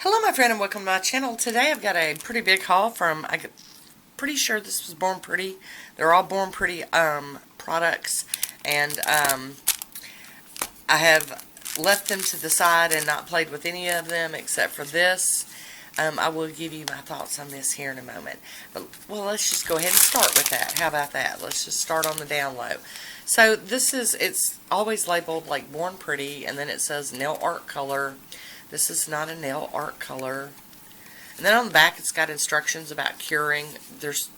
Hello my friend and welcome to my channel. Today I've got a pretty big haul from, I'm pretty sure this was Born Pretty. They're all Born Pretty products, and I have left them to the side and not played with any of them except for this. I will give you my thoughts on this here in a moment. But, well, let's just go ahead and start with that. How about that? Let's just start on the down low. So this is, it's always labeled like Born Pretty, and then it says nail art color. This is not a nail art color. And then on the back it's got instructions about curing. There's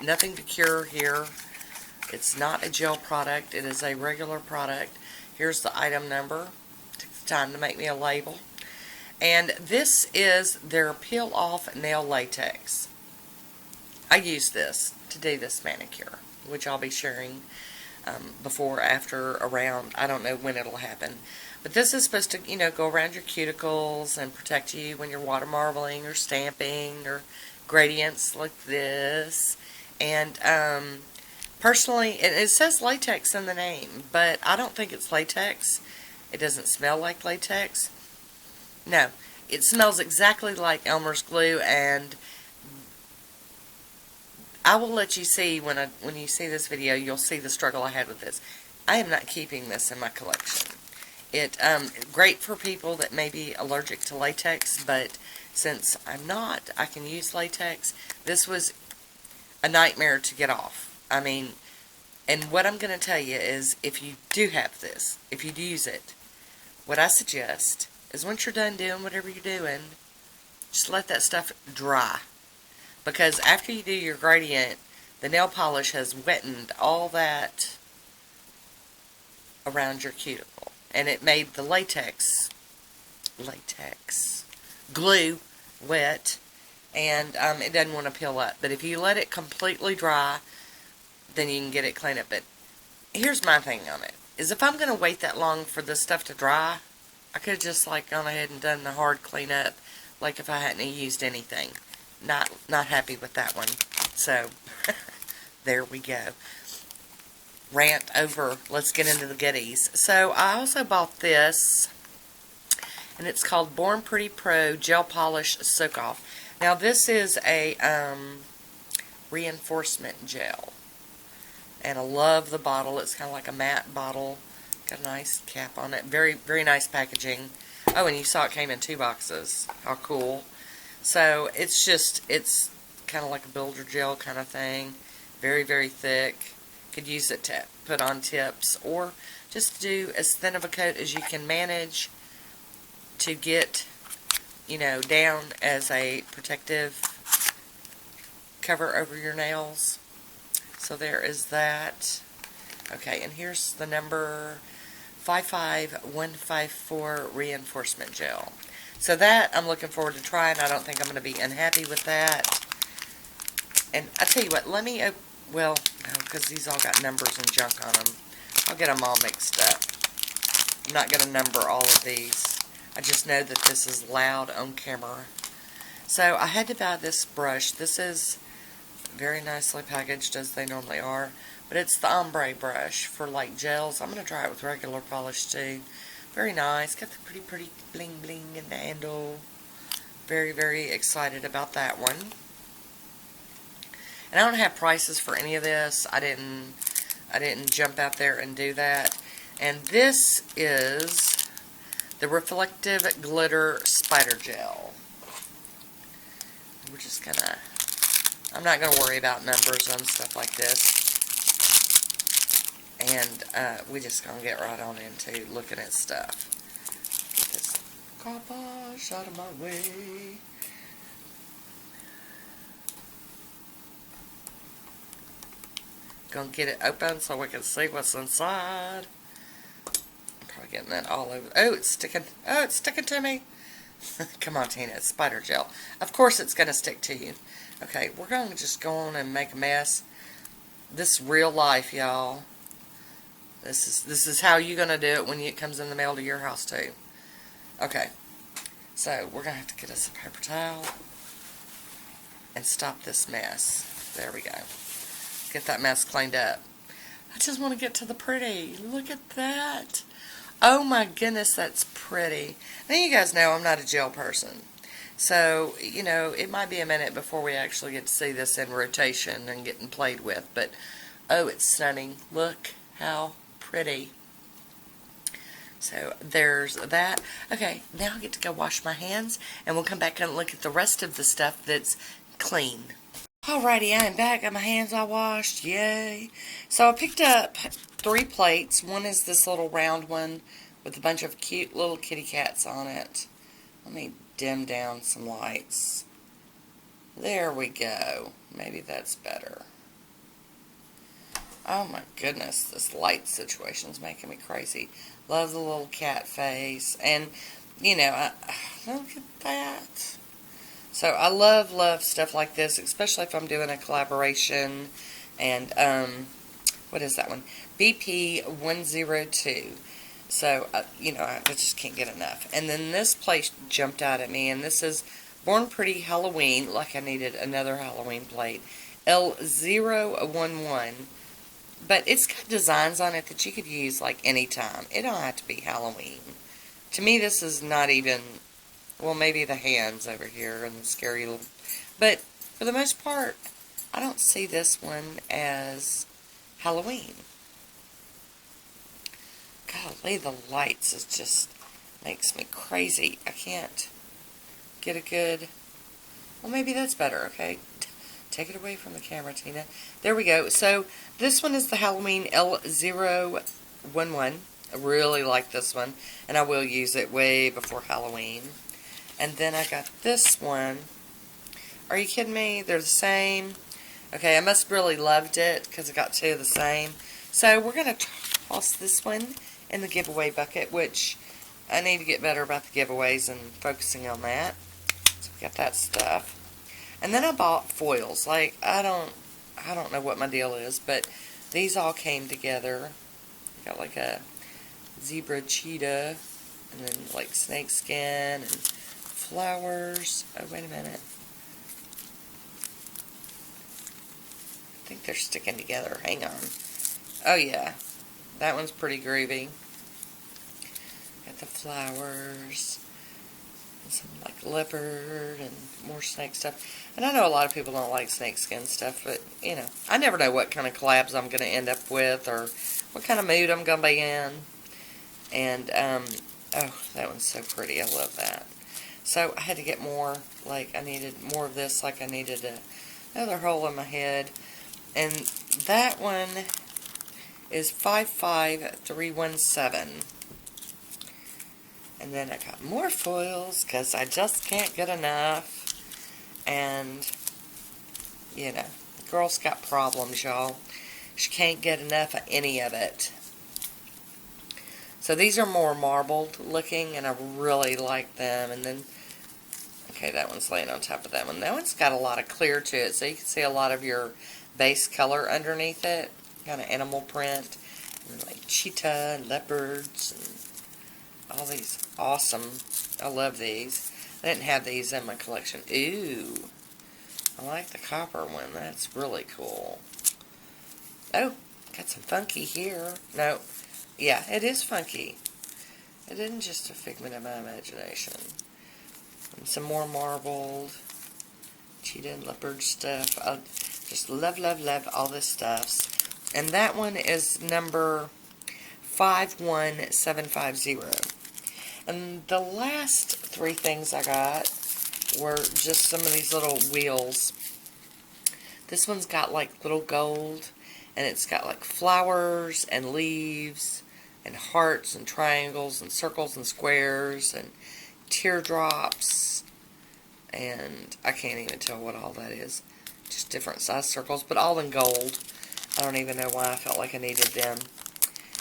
nothing to cure here. It's not a gel product. It is a regular product. Here's the item number. Took the time to make me a label. And this is their peel off nail latex. I use this to do this manicure, which I'll be sharing before, after, around. I don't know when it'll happen. But this is supposed to, you know, go around your cuticles and protect you when you're water marbling or stamping or gradients like this. And personally, it says latex in the name, but I don't think it's latex. It doesn't smell like latex. No, it smells exactly like Elmer's glue, and I will let you see when you see this video, you'll see the struggle I had with this. I am not keeping this in my collection. It great for people that may be allergic to latex, but since I'm not, I can use latex. This was a nightmare to get off. I mean, and what I'm going to tell you is, if you do have this, if you do use it, what I suggest is once you're done doing whatever you're doing, just let that stuff dry. Because after you do your gradient, the nail polish has wetted all that around your cuticle. And it made the latex glue wet, and it doesn't want to peel up. But if you let it completely dry, then you can get it clean up. But here's my thing on it, is if I'm going to wait that long for this stuff to dry, I could have just like gone ahead and done the hard cleanup, like if I hadn't used anything. Not happy with that one. So there we go. Rant over. Let's get into the goodies. So I also bought this, and it's called Born Pretty Pro Gel Polish Soak Off. Now this is a reinforcement gel, and I love the bottle. It's kind of like a matte bottle. Got a nice cap on it. Very, very nice packaging. Oh, and you saw it came in 2 boxes. How cool. So it's just, it's kind of like a builder gel kind of thing. Very, very thick. Could use it to put on tips, or just do as thin of a coat as you can manage to get, you know, down as a protective cover over your nails. So there is that. Okay, and here's the number 55154 reinforcement gel. So that I'm looking forward to trying. I don't think I'm going to be unhappy with that. And I tell you what, let me, well, no, because these all got numbers and junk on them. I'll get them all mixed up. I'm not going to number all of these. I just know that this is loud on camera. So I had to buy this brush. This is very nicely packaged, as they normally are. But it's the Ombre Brush for like gels. I'm going to try it with regular polish too. Very nice. Got the pretty bling bling in the handle. Very, very excited about that one. And I don't have prices for any of this. I didn't jump out there and do that. And this is the Reflective Glitter Spider Gel. We're just gonna, I'm not gonna worry about numbers on stuff like this. And we're just gonna get right on into looking at stuff. Get this garbage out of my way. Gonna get it open so we can see what's inside. I'm probably getting that all over. Oh, it's sticking. Oh, it's sticking to me. Come on, Tina. It's spider gel. Of course it's gonna stick to you. Okay, we're gonna just go on and make a mess. This is real life, y'all. This is how you're gonna do it when it comes in the mail to your house too. Okay. So we're gonna have to get us a paper towel and stop this mess. There we go. Get that mess cleaned up. I just want to get to the pretty. Look at that. Oh my goodness, that's pretty. Now you guys know I'm not a gel person. So, you know, it might be a minute before we actually get to see this in rotation and getting played with. But, oh, it's stunning. Look how pretty. So, there's that. Okay, now I get to go wash my hands, and we'll come back and look at the rest of the stuff that's clean. Alrighty, I am back. Got my hands all washed. Yay. So, I picked up 3 plates. One is this little round one with a bunch of cute little kitty cats on it. Let me dim down some lights. There we go. Maybe that's better. Oh my goodness, this light situation is making me crazy. Love the little cat face. And, you know, look at that. So I love stuff like this, especially if I'm doing a collaboration. And, what is that one? BP 102. So, you know, I just can't get enough. And then this place jumped out at me, and this is Born Pretty Halloween, like I needed another Halloween plate. L011. But it's got designs on it that you could use, like, anytime. It don't have to be Halloween. To me, this is not even, well, maybe the hands over here and the scary little, but for the most part, I don't see this one as Halloween. Golly, the lights, it just makes me crazy. I can't get a good, well, maybe that's better, okay? Take it away from the camera, Tina. There we go. So, this one is the Halloween L011. I really like this one, and I will use it way before Halloween. And then I got this one. Are you kidding me? They're the same. Okay, I must really loved it, because I got 2 of the same. So, we're going to toss this one in the giveaway bucket, which I need to get better about the giveaways and focusing on that. So we got that stuff. And then I bought foils. Like, I don't know what my deal is, but these all came together. Got like a zebra cheetah, and then like snake skin and flowers. Oh, wait a minute. I think they're sticking together. Hang on. Oh yeah. That one's pretty groovy. Got the flowers, and some like leopard, and more snake stuff. And I know a lot of people don't like snake skin stuff, but, you know, I never know what kind of collabs I'm going to end up with, or what kind of mood I'm going to be in. And, oh, that one's so pretty. I love that. So, I had to get more, like, I needed more of this, like I needed another hole in my head. And that one is 55317. And then I got more foils, because I just can't get enough. And, you know, the girl's got problems, y'all. She can't get enough of any of it. So these are more marbled looking, and I really like them. And then, okay, that one's laying on top of that one. That one's got a lot of clear to it, so you can see a lot of your base color underneath it. Kind of animal print. And like cheetah and leopards and all these awesome. I love these. I didn't have these in my collection. Ooh. I like the copper one. That's really cool. Oh, got some funky here. No. Yeah, it is funky. It isn't just a figment of my imagination. And some more marbled cheetah and leopard stuff. I just love all this stuff. And that one is number 51750. And the last 3 things I got were just some of these little wheels. This one's got like little gold, and it's got like flowers and leaves and hearts and triangles and circles and squares and teardrops, and I can't even tell what all that is. Just different size circles, but all in gold. I don't even know why I felt like I needed them.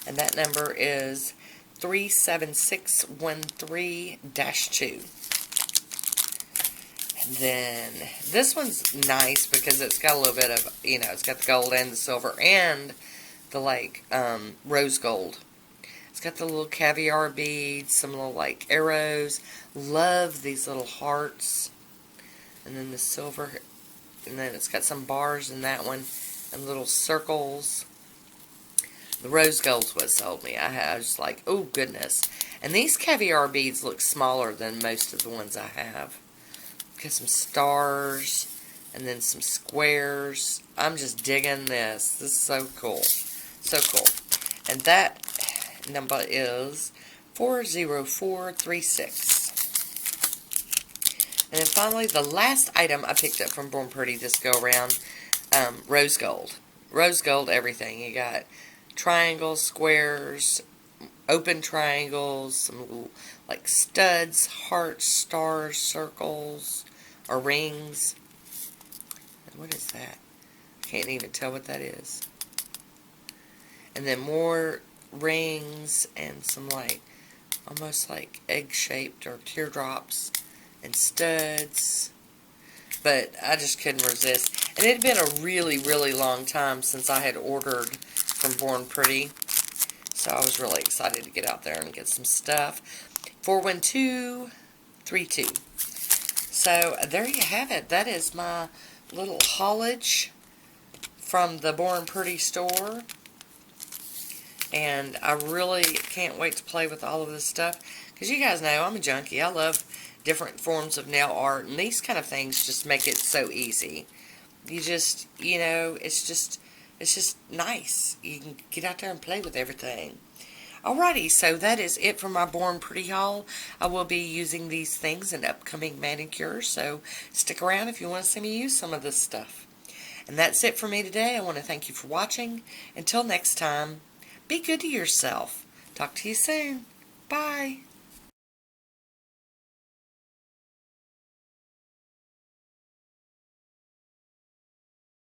And that number is 37613-2. And then this one's nice because it's got a little bit of, you know, it's got the gold and the silver and the like rose gold. It's got the little caviar beads, some little like arrows. Love these little hearts. And then the silver, and then it's got some bars in that one and little circles. The rose gold's what sold me. I was like, oh goodness. And these caviar beads look smaller than most of the ones I have. Got some stars and then some squares. I'm just digging this. This is so cool. So cool. And that number is 40436. And then finally, the last item I picked up from Born Pretty this go around, Rosegold. Rosegold everything. You got triangles, squares, open triangles, some little, like studs, hearts, stars, circles, or rings. What is that? I can't even tell what that is. And then more rings and some like, almost like egg-shaped or teardrops and studs. But I just couldn't resist. And it had been a really, really long time since I had ordered from Born Pretty. So I was really excited to get out there and get some stuff. 41232. So there you have it. That is my little haulage from the Born Pretty store. And I really can't wait to play with all of this stuff. Because you guys know I'm a junkie. I love different forms of nail art. And these kind of things just make it so easy. You just, you know, it's just nice. You can get out there and play with everything. Alrighty, so that is it for my Born Pretty haul. I will be using these things in upcoming manicures. So stick around if you want to see me use some of this stuff. And that's it for me today. I want to thank you for watching. Until next time, be good to yourself. Talk to you soon. Bye.